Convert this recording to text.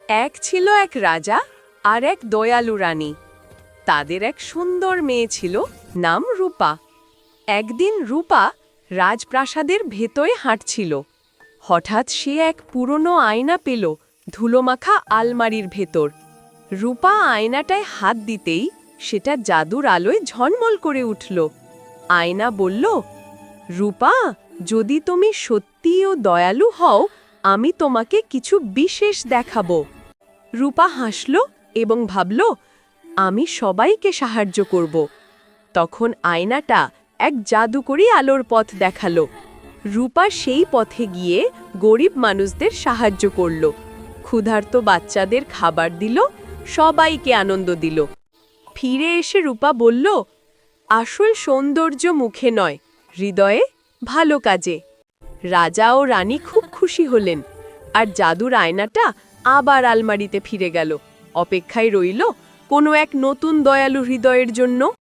এক ছিল এক রাজা আর এক দয়ালু রানী। তাদের এক সুন্দর মেয়ে ছিল, নাম রূপা। একদিন রূপা রাজপ্রাসাদের ভেতরে হাঁটছিল। হঠাৎ সে এক পুরনো আয়না পেল ধুলোমাখা আলমারির ভেতর। রূপা আয়নাটায় হাত দিতেই সেটা জাদুর আলোয় ঝলমল করে উঠল। আয়না বলল, রূপা, যদি তুমি সত্যিও দয়ালু হও, আমি তোমাকে কিছু বিশেষ দেখাবো। রূপা হাসল এবং ভাবল, আমি সবাইকে সাহায্য করব। তখন আয়নাটা এক জাদুকরী আলোর পথ দেখালো। রূপা সেই পথে গিয়ে গরিব মানুষদের সাহায্য করল, ক্ষুধার্ত বাচ্চাদের খাবার দিল, সবাইকে আনন্দ দিল। ফিরে এসে রূপা বলল, আসল সৌন্দর্য মুখে নয়, হৃদয়ে, ভালো কাজে। রাজা ও রানী খুব খুশি হলেন, আর জাদুর আয়নাটা আবার আলমারিতে ফিরে গেল। অপেক্ষায় রইল কোনো এক নতুন দয়ালু হৃদয়ের জন্য।